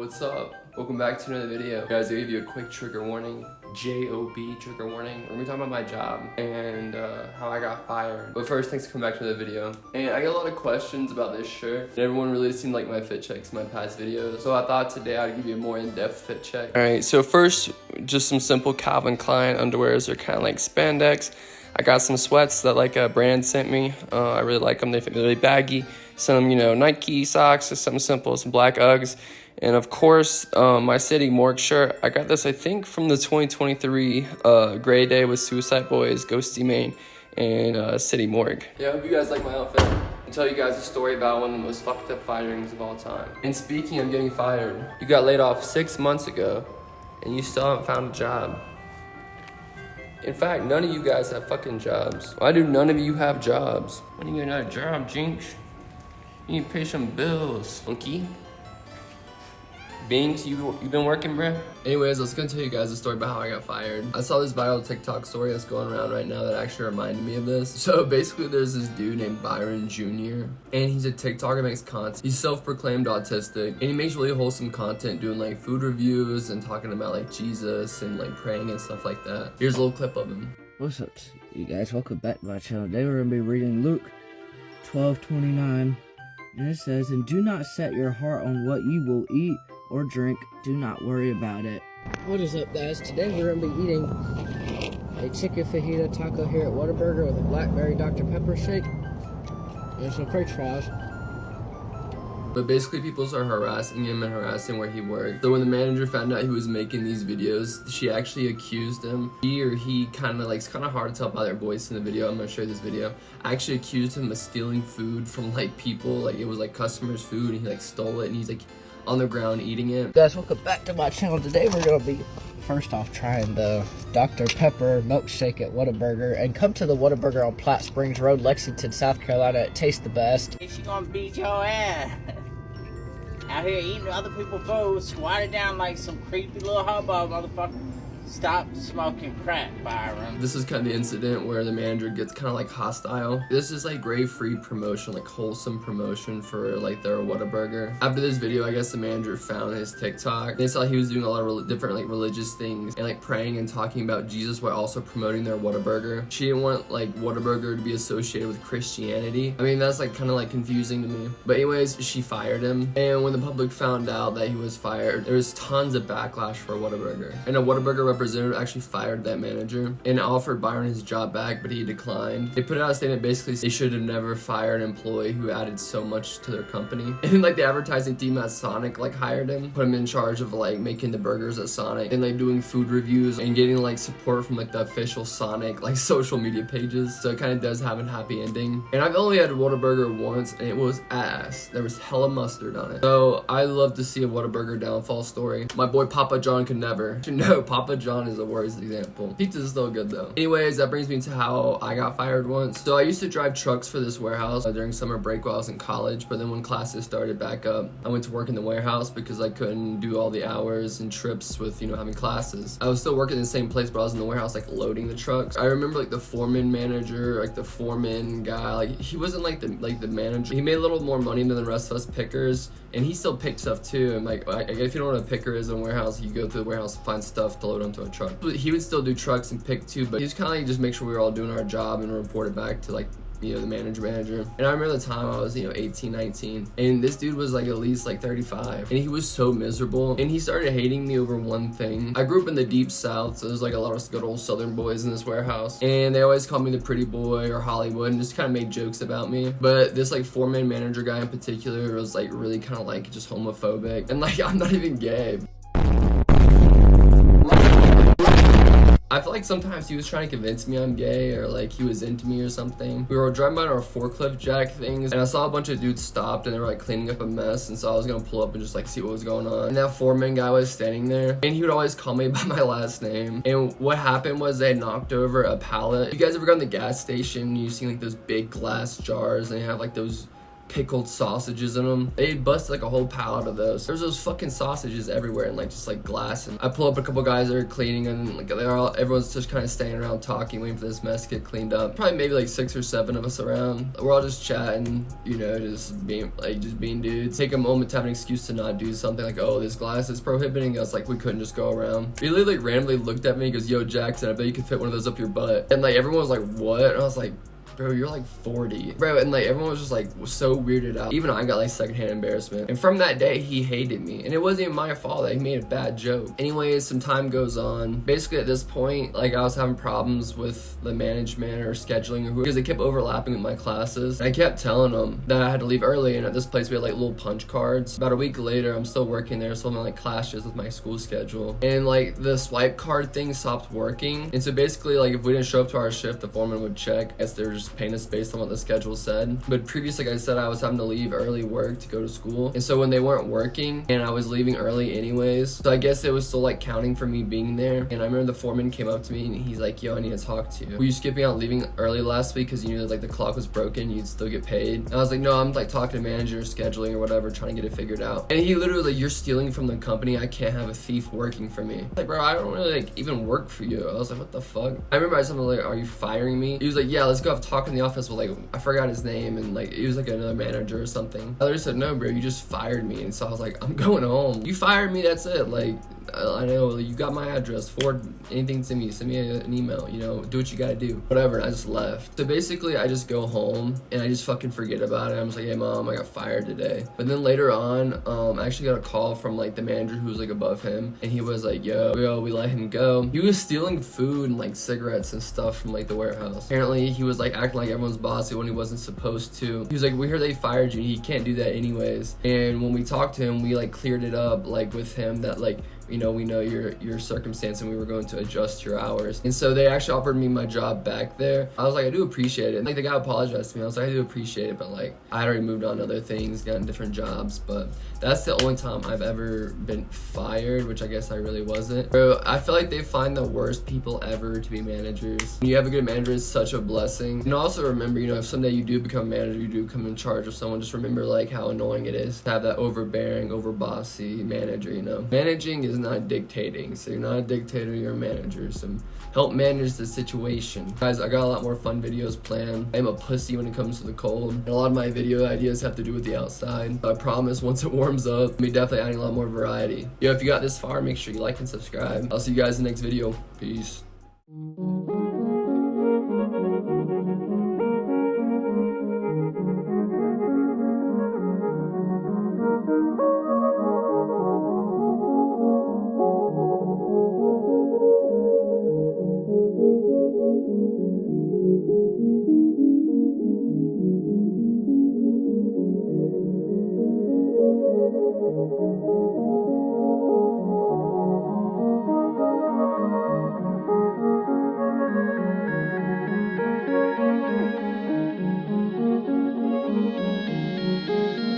What's up? Welcome back to another video. Guys, I gave you a quick trigger warning. J-O-B, trigger warning. We're gonna be talking about my job and how I got fired. But first, thanks for coming back to the video. And I got a lot of questions about this shirt. And everyone really seemed like my fit checks in my past videos. So I thought today I'd give you a more in-depth fit check. All right, so first, just some simple Calvin Klein underwears. They're kind of like spandex. I got some sweats that like a brand sent me. I really like them. They fit really baggy. Some, Nike socks, just something simple, some black Uggs. And of course, my City Morgue shirt. I got this, I think, from the 2023 Gray Day with Suicide Boys, Ghosty Mane, and City Morgue. Yeah, I hope you guys like my outfit. I'll tell you guys a story about one of the most fucked up firings of all time. And speaking of getting fired, you got laid off 6 months ago, and you still haven't found a job. In fact, none of you guys have fucking jobs. Why do none of you have jobs? When you get another job, Jinx? You need to pay some bills, monkey. Binks, you been working, bruh? Anyways, I was gonna tell you guys a story about how I got fired. I saw this viral TikTok story that's going around right now that actually reminded me of this. So basically there's this dude named Byron Jr. and he's a TikToker, makes content. He's self-proclaimed autistic and he makes really wholesome content doing like food reviews and talking about like Jesus and like praying and stuff like that. Here's a little clip of him. What's up, you guys? Welcome back to my channel. Today we're gonna be reading Luke 12:29. And it says, "And do not set your heart on what you will eat or drink. Do not worry about it." What is up, guys? Today we're going to be eating a chicken fajita taco here at Whataburger with a blackberry Dr. Pepper shake and some french fries. But basically people started harassing him and harassing where he worked. So when the manager found out he was making these videos, she actually accused him. He kind of like, it's kind of hard to tell by their voice in the video. I'm gonna show you this video. I actually accused him of stealing food from like people. Like it was like customers' food and he like stole it and he's like on the ground eating it. Guys, welcome back to my channel. Today we're going to be first off trying the Dr. Pepper milkshake at Whataburger, and come to the Whataburger on Platte Springs Road, Lexington, South Carolina. It tastes the best. She gonna beat your ass. Out here eating other people's food, squatted down like some creepy little hobo motherfucker. Stop smoking crack, Byron. This is kind of the incident where the manager gets kind of like hostile. This is like grave-free promotion, like wholesome promotion for like their Whataburger. After this video, I guess the manager found his TikTok. They saw he was doing a lot of different like religious things and like praying and talking about Jesus while also promoting their Whataburger. She didn't want like Whataburger to be associated with Christianity. I mean, that's like kind of like confusing to me. But anyways, she fired him. And when the public found out that he was fired, there was tons of backlash for Whataburger. And a Whataburger representative actually fired that manager and offered Byron his job back, but he declined. They put out a statement basically they should have never fired an employee who added so much to their company. And like the advertising team at Sonic like hired him, put him in charge of like making the burgers at Sonic and like doing food reviews and getting like support from like the official Sonic like social media pages. So it kind of does have a happy ending. And I've only had Whataburger once and it was ass. There was hella mustard on it. So I love to see a Whataburger downfall story. My boy Papa John could never. No, Papa John is the worst example. Pizza's still good though. Anyways, that brings me to how I got fired once. So I used to drive trucks for this warehouse during summer break while I was in college, but then when classes started back up, I went to work in the warehouse because I couldn't do all the hours and trips with, having classes. I was still working in the same place, but I was in the warehouse like loading the trucks. I remember like the foreman manager, like the foreman guy, like he wasn't like the manager. He made a little more money than the rest of us pickers, and he still picked stuff too. And like if you don't know what a picker is in a warehouse, you go to the warehouse and find stuff to load onto a truck. But he would still do trucks and pick too, but he was kind of like just make sure we were all doing our job and report it back to like the manager. And I remember the time I was 18, 19, and this dude was like at least like 35, and he was so miserable, and he started hating me over one thing. I grew up in the deep south, so there's like a lot of good old southern boys in this warehouse, and they always called me the pretty boy or Hollywood and just kind of made jokes about me. But this like foreman manager guy in particular was like really kind of like just homophobic, and like I'm not even gay. I feel like sometimes he was trying to convince me I'm gay or like he was into me or something. We were driving by our forklift jack things and I saw a bunch of dudes stopped and they were like cleaning up a mess, and so I was gonna pull up and just like see what was going on. And that foreman guy was standing there and he would always call me by my last name. And what happened was they knocked over a pallet. You guys ever gone to the gas station and you've seen like those big glass jars and they have like those pickled sausages in them. They busted like a whole pallet of those. There's those fucking sausages everywhere and like just like glass. And I pull up a couple guys that are cleaning and like everyone's just kind of standing around talking, waiting for this mess to get cleaned up. Probably maybe like 6 or 7 of us around. We're all just chatting, you know, just being dudes. Take a moment to have an excuse to not do something, like, oh, this glass is prohibiting us, like we couldn't just go around. He literally randomly looked at me and goes, yo, Jackson, I bet you could fit one of those up your butt. And like everyone was like, what? And I was like, bro, you're like 40. Bro, and like everyone was just like so weirded out. Even I got like secondhand embarrassment. And from that day, he hated me. And it wasn't even my fault that he made a bad joke. Anyways, some time goes on. Basically at this point, like I was having problems with the management or scheduling because they kept overlapping with my classes. And I kept telling them that I had to leave early. And at this place, we had like little punch cards. About a week later, I'm still working there. So I'm like clashes with my school schedule. And like the swipe card thing stopped working. And so basically like if we didn't show up to our shift, the foreman would check. I guess they were just paying us based on what the schedule said. But previously, like I said, I was having to leave early work to go to school. And so when they weren't working and I was leaving early anyways, so I guess it was still like counting for me being there. And I remember the foreman came up to me and he's like, yo, I need to talk to you. Were you skipping out leaving early last week because you knew that like the clock was broken, you'd still get paid? And I was like, no, I'm like talking to manager, scheduling or whatever, trying to get it figured out. And he literally was like, you're stealing from the company. I can't have a thief working for me. Like, bro, I don't really like even work for you. I was like, what the fuck? I remember I was like, are you firing me? He was like, yeah, let's go have a talk in the office. Well, like I forgot his name and like he was like another manager or something. I literally said, no, bro, you just fired me. And so I was like, I'm going home. You fired me, that's it. Like, I know you got my address, forward anything to me, send me an email, you know, do what you gotta do, whatever. And I just left. So basically I just go home and I just fucking forget about it. I'm just like, hey mom, I got fired today. But then later on, I actually got a call from like the manager who was like above him, and he was like, yo, we let him go. He was stealing food and like cigarettes and stuff from like the warehouse. Apparently he was like acting like everyone's bossy when he wasn't supposed to. He was like, we heard they fired you, he can't do that anyways. And when we talked to him, we like cleared it up like with him that like, you know, we know your circumstance and we were going to adjust your hours. And so they actually offered me my job back there. I was like, I do appreciate it. And like the guy apologized to me. I was like, I do appreciate it, but like I had already moved on to other things, gotten different jobs. But that's the only time I've ever been fired, which I guess I really wasn't. Bro, I feel like they find the worst people ever to be managers. When you have a good manager, it's such a blessing. And also remember, you know, if someday you do become a manager, you do come in charge of someone, just remember like how annoying it is to have that overbearing, overbossy manager, you know. Managing is not dictating, so you're not a dictator, you're a manager, so help manage the situation. Guys, I got a lot more fun videos planned. I'm a pussy when it comes to the cold, and a lot of my video ideas have to do with the outside, but I promise once it warms up, I'll be definitely adding a lot more variety. Yo, if you got this far, make sure you like and subscribe. I'll see you guys in the next video. Peace.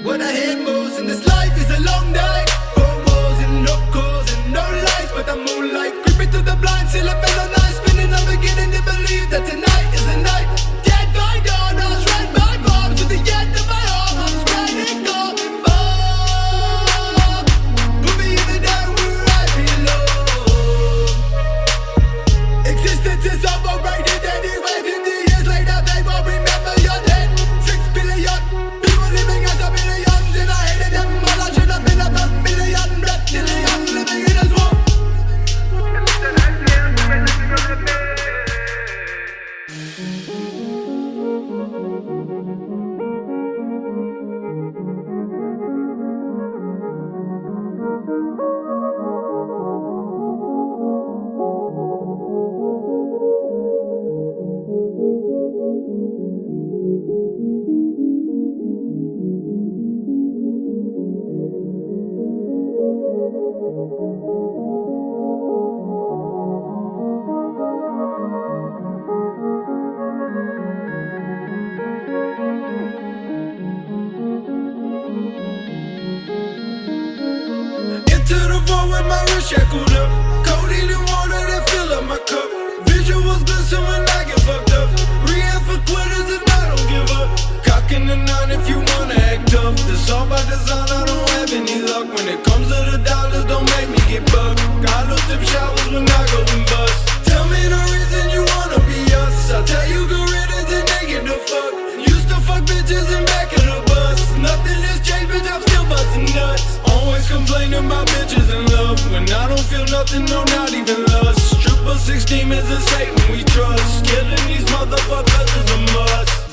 What I hate most in this life is a long night. Four walls and no calls and no lights, but the moonlight creeping through the blinds till I feel alive. Spinning, I'm beginning to believe that tonight is the night. Dead by dawn, I was right by bomb to the end of my arm. I'm spreading coming back. Put me in the down where I belong. Existence is overrated anyway. 50 years later, they won't remember your name. 6 billion people living as a millions, and I hated them all. I should have been up a million reptilian living in a swamp. Into the phone with my wrist shackled up. Codeine and water that fill up my cup. Visuals glisten when I get fucked up. Rehab for quitters and I don't give up. Cocking 7 to 9 if you wanna act tough. This all by design, I don't have any luck. When it comes to the dollars, don't make me get bucked. Got no tip showers when I go and bust. Tell me the reason you wanna be us. I'll tell you good riddance and they get the fuck. Used to fuck bitches in back of the bus. Nothing has changed, bitch, I'm still busting nuts. Always complaining about bitches and love. When I don't feel nothing, no, not even lust. Triple 6 demons and Satan we trust. Killing these motherfuckers is a must.